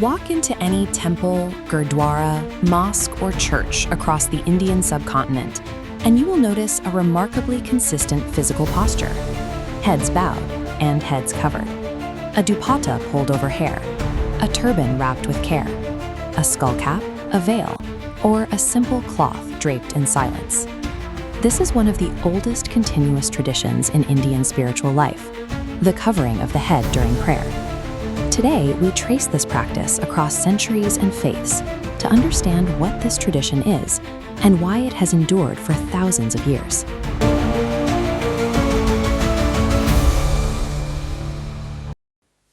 Walk into any temple, gurdwara, mosque, or church across the Indian subcontinent, and you will notice a remarkably consistent physical posture. Heads bowed and heads covered. A dupatta pulled over hair. A turban wrapped with care. A skull cap, a veil, or a simple cloth draped in silence. This is one of the oldest continuous traditions in Indian spiritual life, the covering of the head during prayer. Today, we trace this practice across centuries and faiths to understand what this tradition is and why it has endured for thousands of years.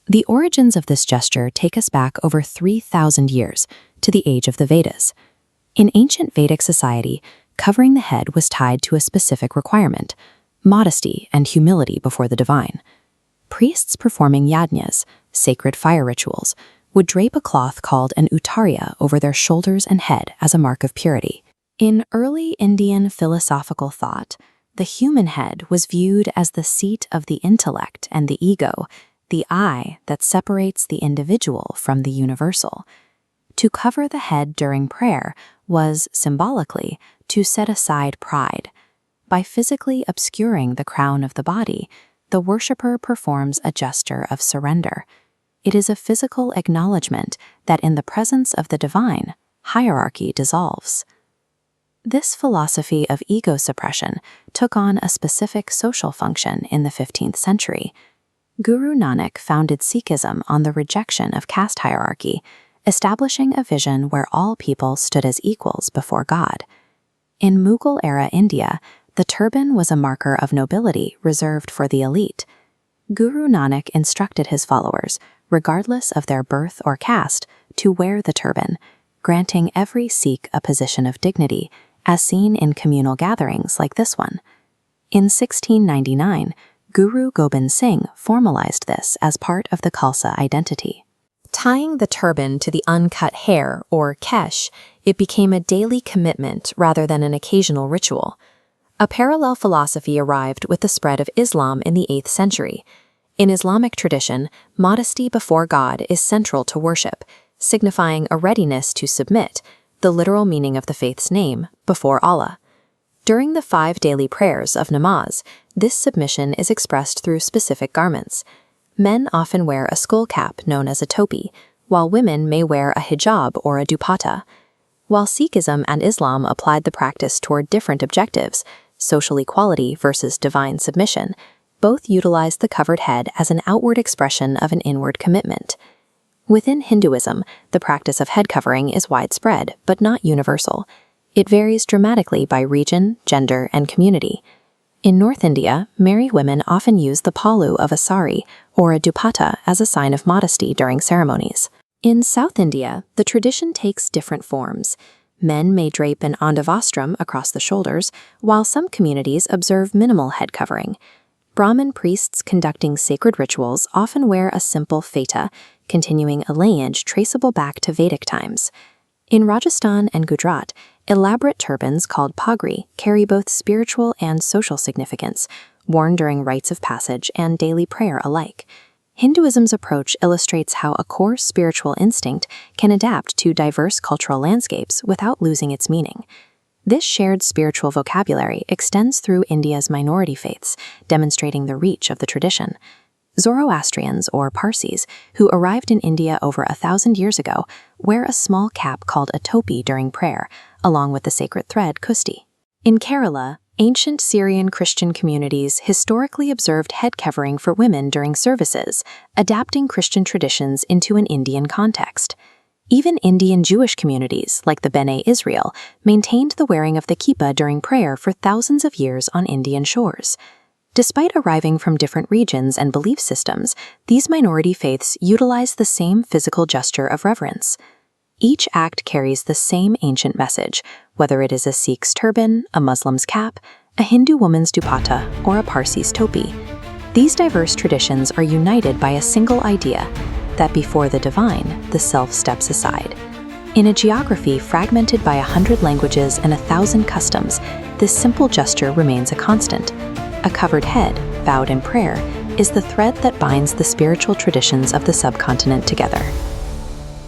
The origins of this gesture take us back over 3,000 years to the age of the Vedas. In ancient Vedic society, covering the head was tied to a specific requirement: modesty and humility before the divine. Priests performing yajnas, sacred fire rituals, would drape a cloth called an Uttariya over their shoulders and head as a mark of purity. In early Indian philosophical thought, the human head was viewed as the seat of the intellect and the ego, the I that separates the individual from the universal. To cover the head during prayer was, symbolically, to set aside pride. By physically obscuring the crown of the body, the worshipper performs a gesture of surrender. It is a physical acknowledgement that in the presence of the divine, hierarchy dissolves. This philosophy of ego suppression took on a specific social function in the 15th century. Guru Nanak founded Sikhism on the rejection of caste hierarchy, establishing a vision where all people stood as equals before God. In Mughal-era India, the turban was a marker of nobility reserved for the elite. Guru Nanak instructed his followers, regardless of their birth or caste, to wear the turban, granting every Sikh a position of dignity, as seen in communal gatherings like this one. In 1699, Guru Gobind Singh formalized this as part of the Khalsa identity. Tying the turban to the uncut hair, or kesh, it became a daily commitment rather than an occasional ritual. A parallel philosophy arrived with the spread of Islam in the 8th century. In Islamic tradition, modesty before God is central to worship, signifying a readiness to submit, the literal meaning of the faith's name, before Allah. During the 5 daily prayers of Namaz, this submission is expressed through specific garments. Men often wear a skull cap known as a topi, while women may wear a hijab or a dupatta. While Sikhism and Islam applied the practice toward different objectives, social equality versus divine submission, both utilized the covered head as an outward expression of an inward commitment. Within Hinduism, the practice of head covering is widespread, but not universal. It varies dramatically by region, gender, and community. In North India, married women often use the pallu of a sari, or a dupatta, as a sign of modesty during ceremonies. In South India, the tradition takes different forms. Men may drape an angavastram across the shoulders, while some communities observe minimal head covering. Brahmin priests conducting sacred rituals often wear a simple feta, continuing a lineage traceable back to Vedic times. In Rajasthan and Gujarat, elaborate turbans called pagri carry both spiritual and social significance, worn during rites of passage and daily prayer alike. Hinduism's approach illustrates how a core spiritual instinct can adapt to diverse cultural landscapes without losing its meaning. This shared spiritual vocabulary extends through India's minority faiths, demonstrating the reach of the tradition. Zoroastrians, or Parsis, who arrived in India over 1,000 years ago, wear a small cap called a topi during prayer, along with the sacred thread kusti. In Kerala, ancient Syrian Christian communities historically observed head covering for women during services, adapting Christian traditions into an Indian context. Even Indian Jewish communities, like the Bene Israel, maintained the wearing of the kippah during prayer for thousands of years on Indian shores. Despite arriving from different regions and belief systems, these minority faiths utilize the same physical gesture of reverence. Each act carries the same ancient message, whether it is a Sikh's turban, a Muslim's cap, a Hindu woman's dupatta, or a Parsi's topi. These diverse traditions are united by a single idea, that before the divine, the self steps aside. In a geography fragmented by 100 languages and 1,000 customs, this simple gesture remains a constant. A covered head, bowed in prayer, is the thread that binds the spiritual traditions of the subcontinent together.